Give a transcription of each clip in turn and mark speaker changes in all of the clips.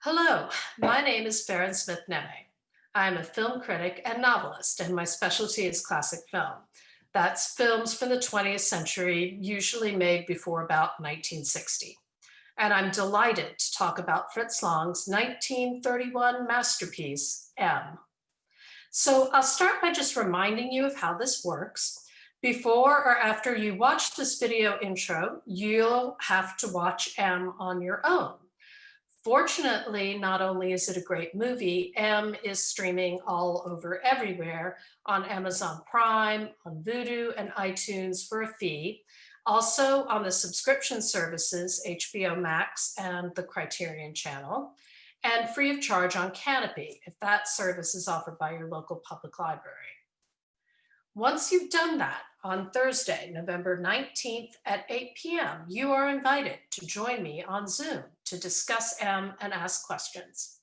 Speaker 1: Hello, my name is Farron Smith-Neme. I'm a film critic and novelist, and my specialty is classic film. That's films from the 20th century, usually made before about 1960. And I'm delighted to talk about Fritz Lang's 1931 masterpiece, M. So I'll start by just reminding you of how this works. Before or after you watch this video intro, you'll have to watch M on your own. Fortunately, not only is it a great movie, M is streaming all over everywhere on Amazon Prime, on Vudu, and iTunes for a fee. Also on the subscription services, HBO Max and the Criterion Channel, and free of charge on Canopy if that service is offered by your local public library. Once you've done that, on Thursday, November 19th at 8 p.m., you are invited to join me on Zoom to discuss M and ask questions.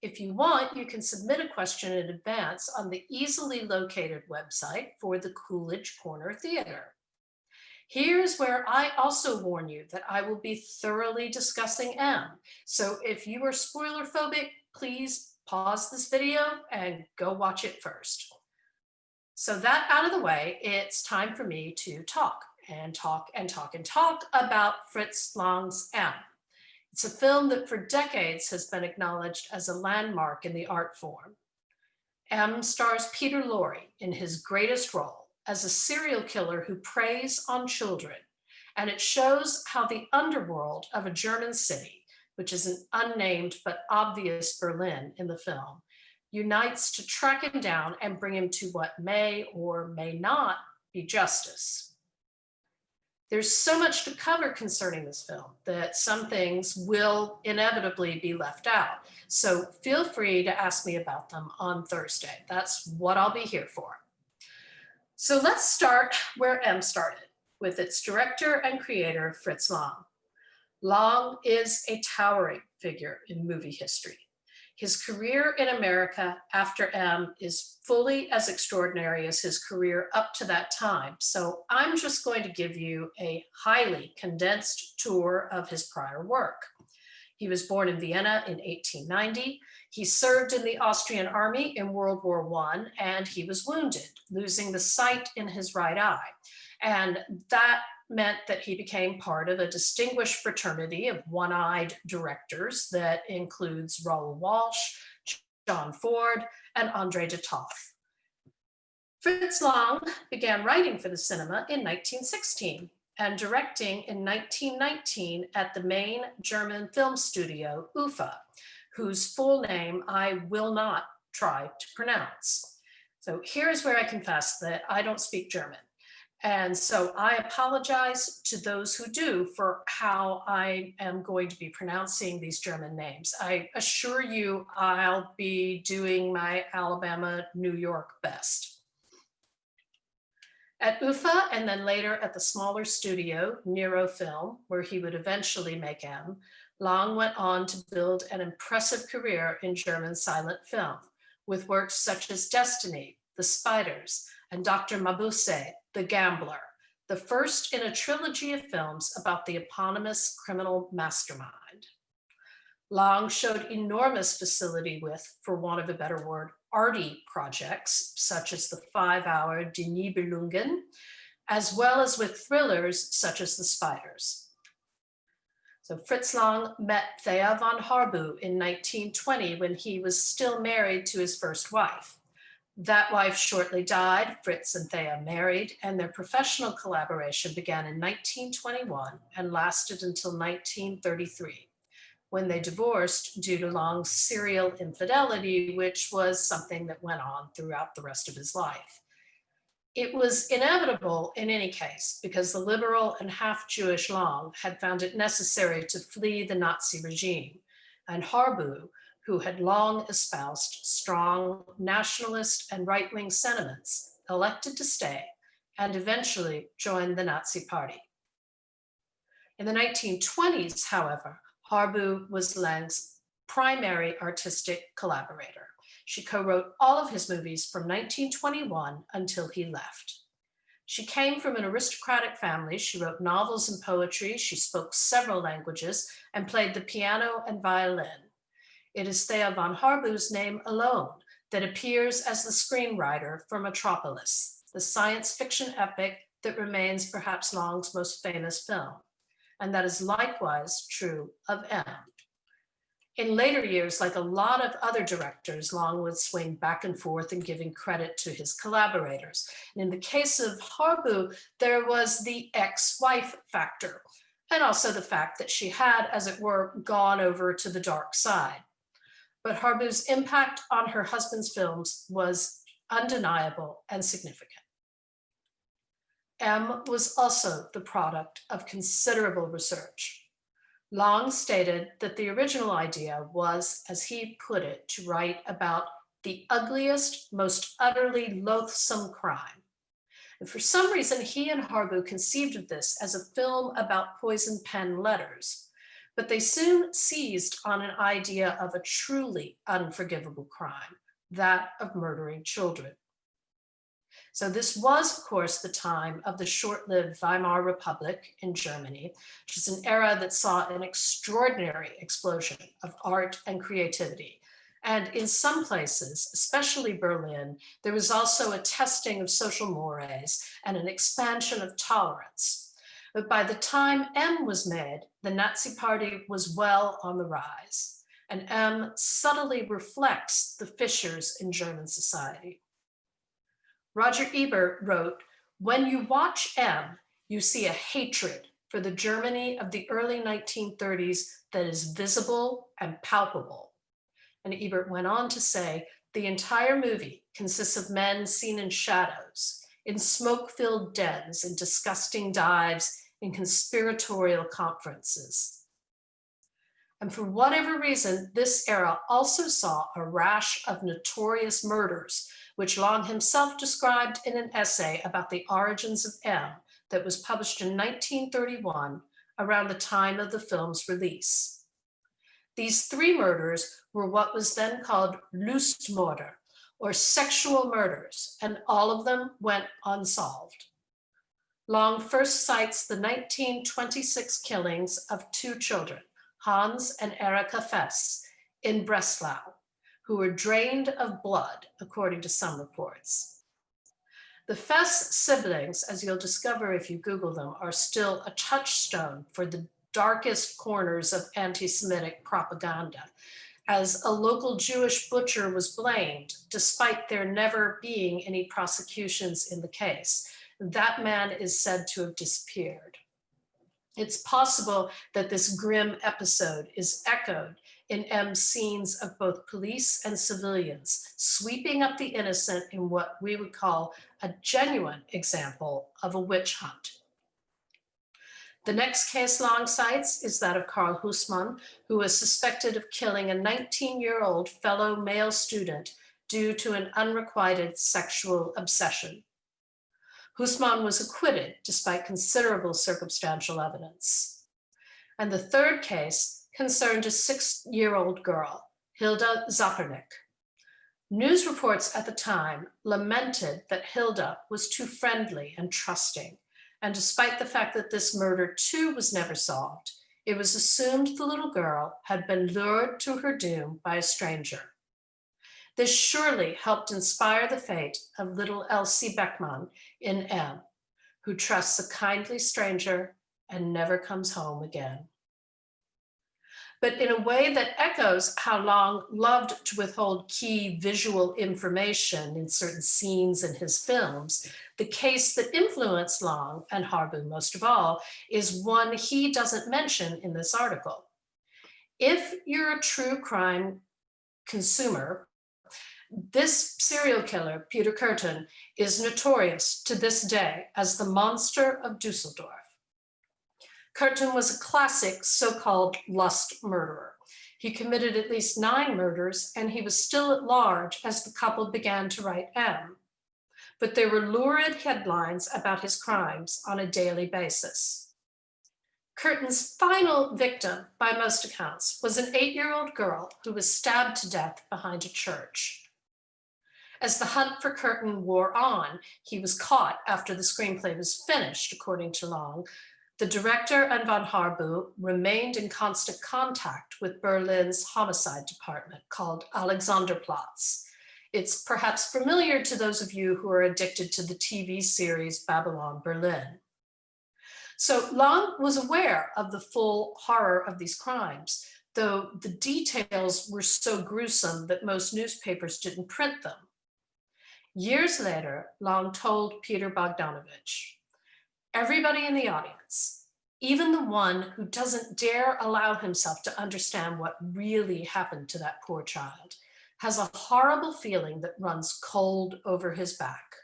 Speaker 1: If you want, you can submit a question in advance on the easily located website for the Coolidge Corner Theatre. Here's where I also warn you that I will be thoroughly discussing M. So if you are spoiler phobic, please pause this video and go watch it first. So that out of the way, it's time for me to talk about Fritz Lang's M. It's a film that for decades has been acknowledged as a landmark in the art form. M stars Peter Lorre in his greatest role as a serial killer who preys on children, and it shows how the underworld of a German city, which is an unnamed but obvious Berlin in the film, unites to track him down and bring him to what may or may not be justice. There's so much to cover concerning this film that some things will inevitably be left out. So feel free to ask me about them on Thursday. That's what I'll be here for. So let's start where M started, with its director and creator, Fritz Lang. Lang is a towering figure in movie history. His career in America after M is fully as extraordinary as his career up to that time. So I'm just going to give you a highly condensed tour of his prior work. He was born in Vienna in 1890. He served in the Austrian army in World War I, and he was wounded, losing the sight in his right eye. And that meant that he became part of a distinguished fraternity of one-eyed directors that includes Raoul Walsh, John Ford, and André de Toth. Fritz Lang began writing for the cinema in 1916 and directing in 1919 at the main German film studio, UFA, whose full name I will not try to pronounce. So here's where I confess that I don't speak German. And so I apologize to those who do for how I am going to be pronouncing these German names. I assure you I'll be doing my Alabama, New York best. At UFA and then later at the smaller studio, Nero Film, where he would eventually make M, Lang went on to build an impressive career in German silent film, with works such as Destiny, The Spiders, and Dr. Mabuse, The Gambler, the first in a trilogy of films about the eponymous criminal mastermind. Lang showed enormous facility with, for want of a better word, arty projects, such as the 5-hour Die Nibelungen, as well as with thrillers such as The Spiders. So Fritz Lang met Thea von Harbu in 1920 when he was still married to his first wife. That wife shortly died, Fritz and Thea married, and their professional collaboration began in 1921 and lasted until 1933, when they divorced due to Lang's serial infidelity, which was something that went on throughout the rest of his life. It was inevitable in any case, because the liberal and half-Jewish Lang had found it necessary to flee the Nazi regime, and Harbu, who had long espoused strong nationalist and right-wing sentiments, elected to stay and eventually joined the Nazi Party. In the 1920s, however, Harbu was Lang's primary artistic collaborator. She co-wrote all of his movies from 1921 until he left. She came from an aristocratic family. She wrote novels and poetry. She spoke several languages and played the piano and violin. It is Thea von Harbu's name alone that appears as the screenwriter for Metropolis, the science fiction epic that remains perhaps Long's most famous film. And that is likewise true of M. In later years, like a lot of other directors, Long would swing back and forth in giving credit to his collaborators. And in the case of Harbu, there was the ex-wife factor, and also the fact that she had, as it were, gone over to the dark side. But Harbu's impact on her husband's films was undeniable and significant. M was also the product of considerable research. Long stated that the original idea was, as he put it, to write about the ugliest, most utterly loathsome crime. And for some reason, he and Harbu conceived of this as a film about poison pen letters, but they soon seized on an idea of a truly unforgivable crime, that of murdering children. So this was, of course, the time of the short-lived Weimar Republic in Germany, which is an era that saw an extraordinary explosion of art and creativity. And in some places, especially Berlin, there was also a testing of social mores and an expansion of tolerance. But by the time M was made, the Nazi Party was well on the rise, and M subtly reflects the fissures in German society. Roger Ebert wrote, "When you watch M, you see a hatred for the Germany of the early 1930s that is visible and palpable." And Ebert went on to say, the entire movie consists of men seen in shadows, in smoke-filled dens, in disgusting dives, in conspiratorial conferences. And for whatever reason, this era also saw a rash of notorious murders, which Long himself described in an essay about the origins of M that was published in 1931, around the time of the film's release. These three murders were what was then called Lustmorde, or sexual murders, and all of them went unsolved. Long first cites the 1926 killings of two children, Hans and Erika Fess, in Breslau, who were drained of blood, according to some reports. The Fess siblings, as you'll discover if you Google them, are still a touchstone for the darkest corners of anti-Semitic propaganda, as a local Jewish butcher was blamed, despite there never being any prosecutions in the case. That man is said to have disappeared. It's possible that this grim episode is echoed in M's scenes of both police and civilians, sweeping up the innocent in what we would call a genuine example of a witch hunt. The next case Long cites is that of Karl Hussmann, who was suspected of killing a 19-year-old fellow male student due to an unrequited sexual obsession. Hussmann was acquitted despite considerable circumstantial evidence. And the third case concerned a 6-year-old girl, Hilda Zappernick. News reports at the time lamented that Hilda was too friendly and trusting, and despite the fact that this murder too was never solved, it was assumed the little girl had been lured to her doom by a stranger. This surely helped inspire the fate of little Elsie Beckmann in M, who trusts a kindly stranger and never comes home again. But in a way that echoes how Long loved to withhold key visual information in certain scenes in his films, the case that influenced Long, and Harbu most of all, is one he doesn't mention in this article. If you're a true crime consumer, this serial killer, Peter Kürten, is notorious to this day as the monster of Dusseldorf. Kürten was a classic so-called lust murderer. He committed at least 9 murders, and he was still at large as the couple began to write M. But there were lurid headlines about his crimes on a daily basis. Kürten's final victim, by most accounts, was an 8-year-old girl who was stabbed to death behind a church. As the hunt for Kürten wore on, he was caught after the screenplay was finished, according to Long. The director and von Harbu remained in constant contact with Berlin's homicide department called Alexanderplatz. It's perhaps familiar to those of you who are addicted to the TV series Babylon Berlin. So Lang was aware of the full horror of these crimes, though the details were so gruesome that most newspapers didn't print them. Years later, Lang told Peter Bogdanovich, "Everybody in the audience, even the one who doesn't dare allow himself to understand what really happened to that poor child, has a horrible feeling that runs cold over his back.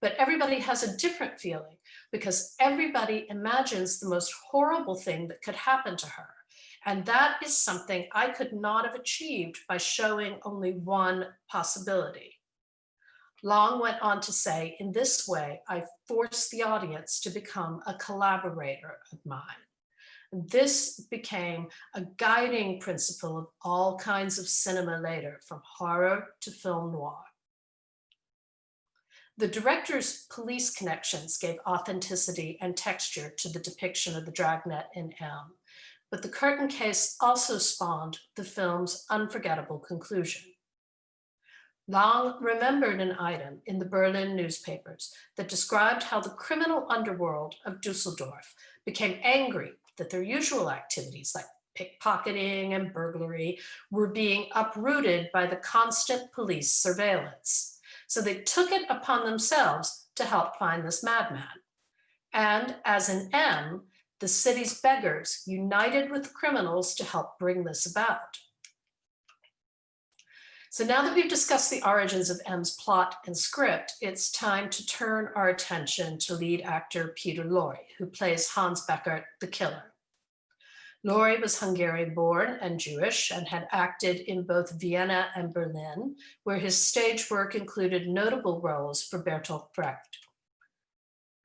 Speaker 1: But everybody has a different feeling because everybody imagines the most horrible thing that could happen to her. And that is something I could not have achieved by showing only one possibility." Lang went on to say, "In this way, I forced the audience to become a collaborator of mine." This became a guiding principle of all kinds of cinema later, from horror to film noir. The director's police connections gave authenticity and texture to the depiction of the dragnet in M, but the curtain case also spawned the film's unforgettable conclusion. Lang remembered an item in the Berlin newspapers that described how the criminal underworld of Dusseldorf became angry that their usual activities like pickpocketing and burglary were being uprooted by the constant police surveillance. So they took it upon themselves to help find this madman. And as in M, the city's beggars united with criminals to help bring this about. So now that we've discussed the origins of M's plot and script, it's time to turn our attention to lead actor Peter Lorre, who plays Hans Beckert, the killer. Lorre was Hungarian-born and Jewish and had acted in both Vienna and Berlin, where his stage work included notable roles for Bertolt Brecht.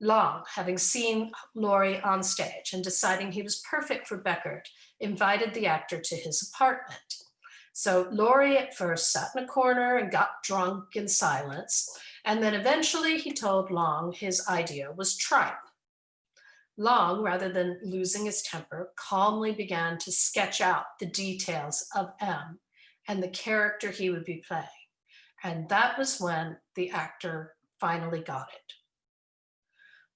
Speaker 1: Lang, having seen Lorre on stage and deciding he was perfect for Beckert, invited the actor to his apartment. So Lorre at first sat in a corner and got drunk in silence, and then eventually he told Lang his idea was tripe. Lang, rather than losing his temper, calmly began to sketch out the details of M and the character he would be playing. And that was when the actor finally got it.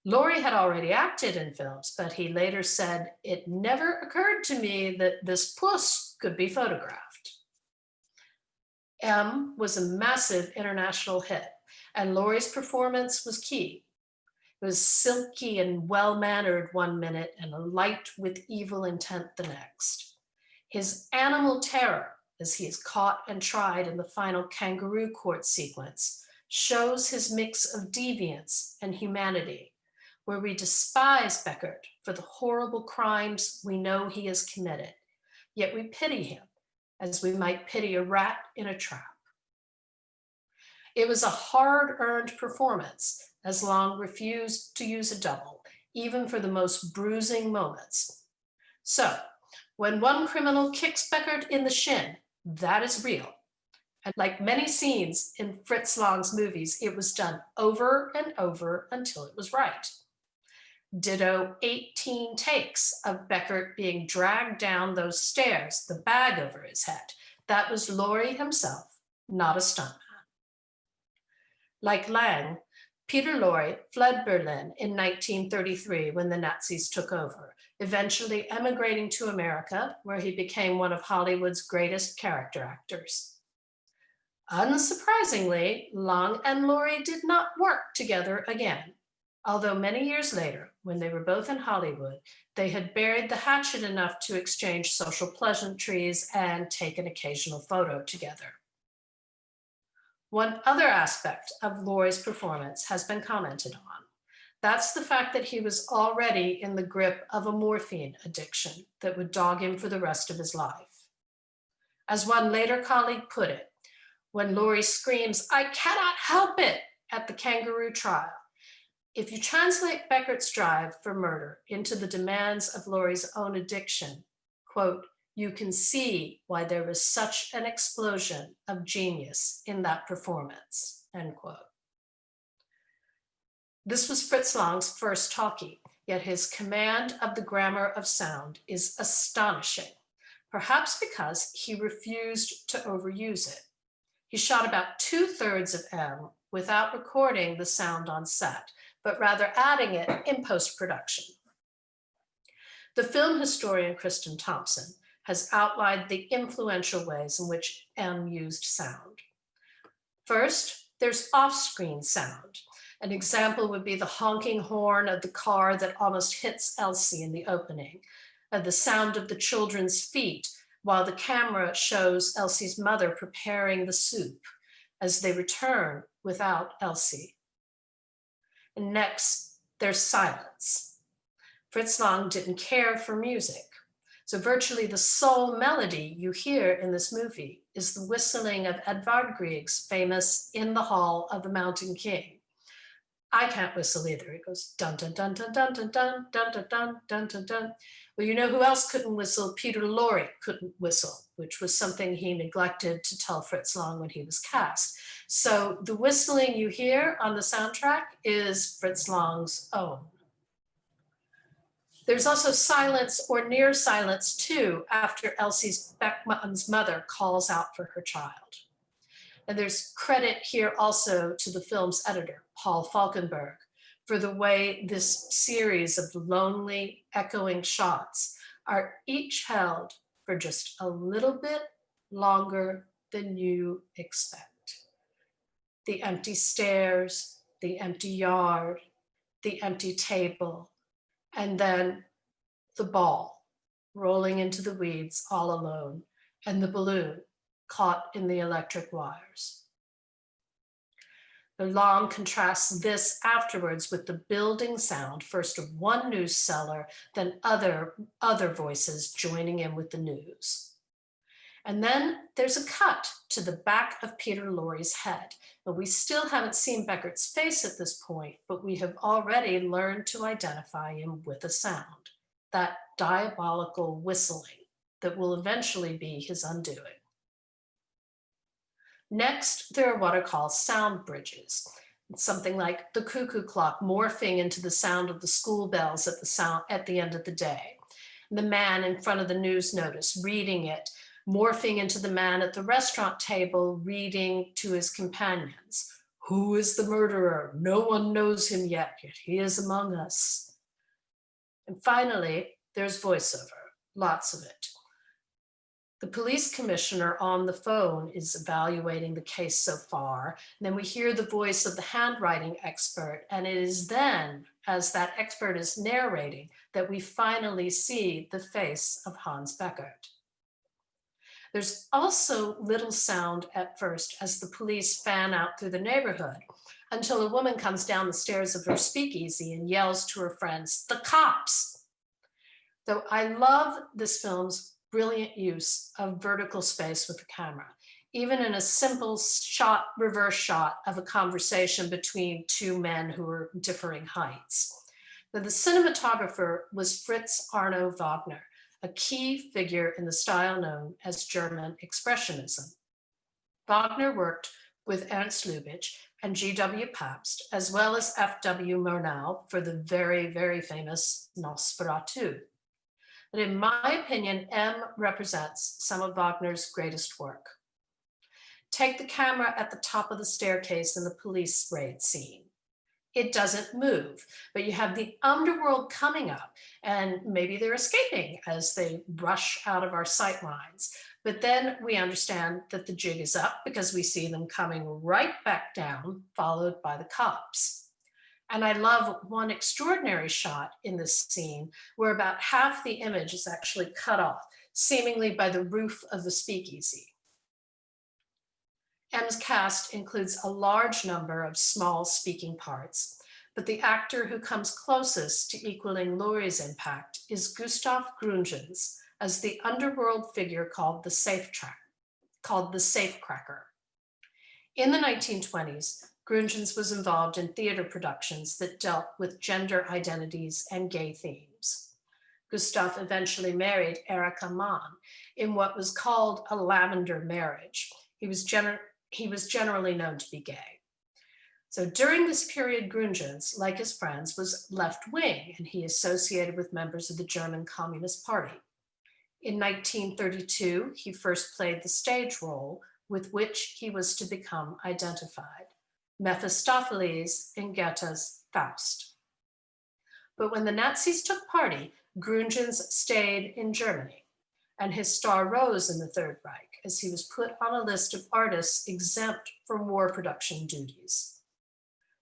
Speaker 1: Lorre had already acted in films, but he later said, "It never occurred to me that this puss could be photographed." M was a massive international hit, and Lorre's performance was key. It was silky and well-mannered one minute and light with evil intent the next. His animal terror, as he is caught and tried in the final kangaroo court sequence, shows his mix of deviance and humanity, where we despise Beckert for the horrible crimes we know he has committed, yet we pity him as we might pity a rat in a trap. It was a hard-earned performance, as Lang refused to use a double, even for the most bruising moments. So, when one criminal kicks Beckert in the shin, that is real. And like many scenes in Fritz Lang's movies, it was done over and over until it was right. Ditto 18 takes of Beckert being dragged down those stairs, the bag over his head. That was Lorre himself, not a stuntman. Like Lang, Peter Lorre fled Berlin in 1933 when the Nazis took over, eventually emigrating to America, where he became one of Hollywood's greatest character actors. Unsurprisingly, Lang and Lorre did not work together again, although many years later, when they were both in Hollywood, they had buried the hatchet enough to exchange social pleasantries and take an occasional photo together. One other aspect of Lorre's performance has been commented on. That's the fact that he was already in the grip of a morphine addiction that would dog him for the rest of his life. As one later colleague put it, when Lorre screams, "I cannot help it," at the kangaroo trial, if you translate Beckert's drive for murder into the demands of Lorre's own addiction, quote, "you can see why there was such an explosion of genius in that performance," end quote. This was Fritz Lang's first talkie, yet his command of the grammar of sound is astonishing, perhaps because he refused to overuse it. He shot about 2/3 of M without recording the sound on set, but rather adding it in post-production. The film historian Kristen Thompson has outlined the influential ways in which M used sound. First, there's off-screen sound. An example would be the honking horn of the car that almost hits Elsie in the opening, the sound of the children's feet while the camera shows Elsie's mother preparing the soup as they return without Elsie. And next, there's silence. Fritz Lang didn't care for music, so virtually the sole melody you hear in this movie is the whistling of Edvard Grieg's famous In the Hall of the Mountain King. I can't whistle either. It goes dun dun dun dun dun dun dun dun dun dun dun dun dun. Well, you know who else couldn't whistle? Peter Lorre couldn't whistle, which was something he neglected to tell Fritz Lang when he was cast. So the whistling you hear on the soundtrack is Fritz Lang's own. There's also silence or near silence too after Elsie's Beckman's mother calls out for her child. And there's credit here also to the film's editor, Paul Falkenberg, for the way this series of lonely, echoing shots are each held for just a little bit longer than you expect. The empty stairs, the empty yard, the empty table, and then the ball rolling into the weeds all alone, and the balloon caught in the electric wires. The Lang contrasts this afterwards with the building sound, first of one news seller, then other voices joining in with the news. And then there's a cut to the back of Peter Lorre's head. But we still haven't seen Beckert's face at this point, but we have already learned to identify him with a sound, that diabolical whistling that will eventually be his undoing. Next, there are what are called sound bridges. It's something like the cuckoo clock morphing into the sound of the school bells at the end of the day. The man in front of the news notice reading it, morphing into the man at the restaurant table reading to his companions. Who is the murderer? No one knows him yet he is among us. And finally, there's voiceover, lots of it. The police commissioner on the phone is evaluating the case so far. And then we hear the voice of the handwriting expert. And it is then, as that expert is narrating, that we finally see the face of Hans Beckert. There's also little sound at first as the police fan out through the neighborhood until a woman comes down the stairs of her speakeasy and yells to her friends, "The cops!" Though I love this film's brilliant use of vertical space with the camera, even in a simple reverse shot of a conversation between two men who are differing heights. Now, the cinematographer was Fritz Arno Wagner, a key figure in the style known as German Expressionism. Wagner worked with Ernst Lubitsch and G.W. Pabst, as well as F.W. Murnau for the very, very famous Nosferatu. But in my opinion, M represents some of Wagner's greatest work. Take the camera at the top of the staircase in the police raid scene. It doesn't move, but you have the underworld coming up and maybe they're escaping as they rush out of our sight lines. But then we understand that the jig is up because we see them coming right back down, followed by the cops. And I love one extraordinary shot in this scene where about half the image is actually cut off, seemingly by the roof of the speakeasy. M's cast includes a large number of small speaking parts, but the actor who comes closest to equaling Lorre's impact is Gustav Gründgens as the underworld figure called the Safecracker. In the 1920s, Gründgens was involved in theater productions that dealt with gender identities and gay themes. Gustav eventually married Erika Mann in what was called a lavender marriage. He was generally known to be gay. So during this period, Grungens, like his friends, was left-wing, and he associated with members of the German Communist Party. In 1932, he first played the stage role with which he was to become identified, Mephistopheles in Goethe's Faust. But when the Nazis took party, Grungens stayed in Germany, and his star rose in the Third Reich as he was put on a list of artists exempt from war production duties.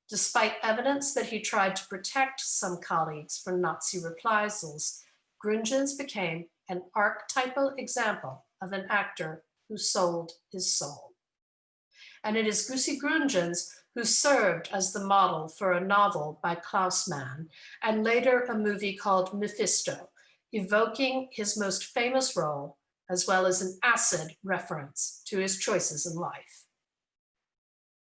Speaker 1: Despite evidence that he tried to protect some colleagues from Nazi reprisals, Grungens became an archetypal example of an actor who sold his soul. And it is Gusi Grungens who served as the model for a novel by Klaus Mann, and later a movie called Mephisto, evoking his most famous role, as well as an acid reference to his choices in life.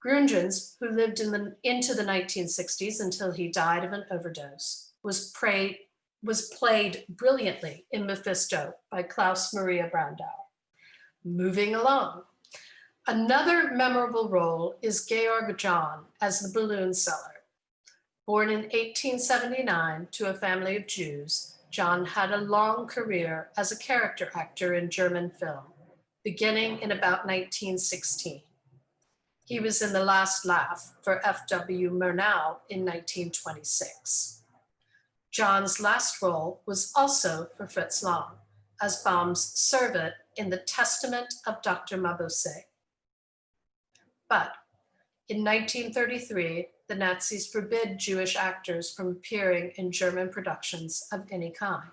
Speaker 1: Grungens, who lived into the 1960s until he died of an overdose, was played brilliantly in Mephisto by Klaus Maria Brandauer. Moving along. Another memorable role is Georg John as the balloon seller. Born in 1879 to a family of Jews, John had a long career as a character actor in German film, beginning in about 1916. He was in The Last Laugh for F.W. Murnau in 1926. John's last role was also for Fritz Lang, as Baum's servant in The Testament of Dr. Mabuse. But in 1933, the Nazis forbid Jewish actors from appearing in German productions of any kind.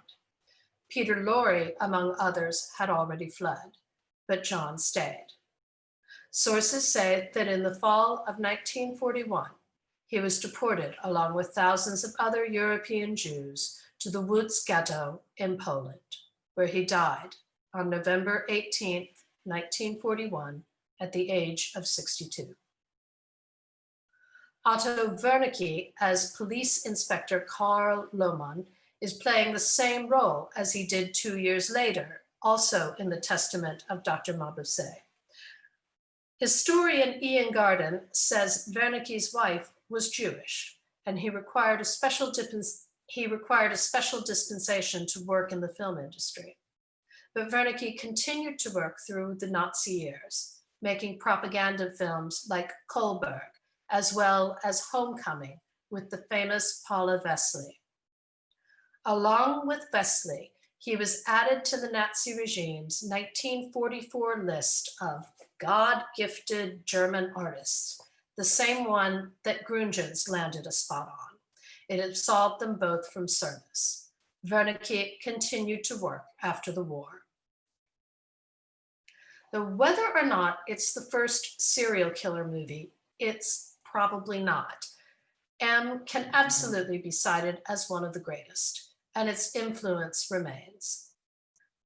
Speaker 1: Peter Lorre, among others, had already fled, but John stayed. Sources say that in the fall of 1941, he was deported along with thousands of other European Jews to the Łódź ghetto in Poland, where he died on November 18, 1941, at the age of 62. Otto Wernicke, as Police Inspector Karl Lohmann, is playing the same role as he did 2 years later, also in The Testament of Dr. Mabuse. Historian Ian Garden says Wernicke's wife was Jewish, and he required a special dispensation to work in the film industry. But Wernicke continued to work through the Nazi years, making propaganda films like Kohlberg, as well as Homecoming with the famous Paula Vesely. Along with Vesely, he was added to the Nazi regime's 1944 list of God-gifted German artists, the same one that Grungens landed a spot on. It absolved them both from service. Wernicke continued to work after the war. Though whether or not it's the first serial killer movie, it's probably not. M can absolutely be cited as one of the greatest, and its influence remains.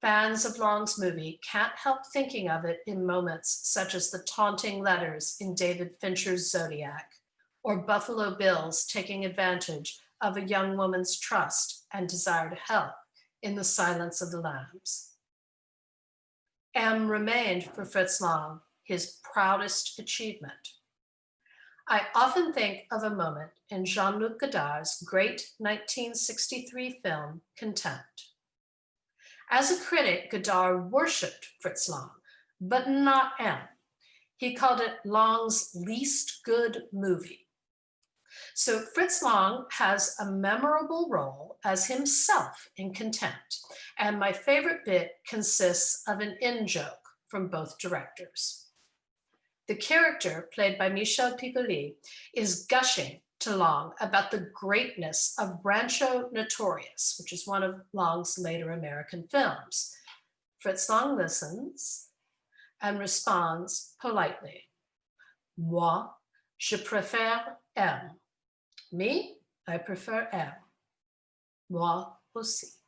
Speaker 1: Fans of Long's movie can't help thinking of it in moments such as the taunting letters in David Fincher's Zodiac, or Buffalo Bill's taking advantage of a young woman's trust and desire to help in The Silence of the Lambs. M remained for Fritz Lang his proudest achievement. I often think of a moment in Jean-Luc Godard's great 1963 film, Contempt. As a critic, Godard worshipped Fritz Lang, but not M. He called it Lang's least good movie. So Fritz Lang has a memorable role as himself in Contempt, and my favorite bit consists of an in-joke from both directors. The character, played by Michel Piccoli, is gushing to Lang about the greatness of Rancho Notorious, which is one of Lang's later American films. Fritz Lang listens and responds politely, "Moi, je préfère M." Me, I prefer M. Moi aussi.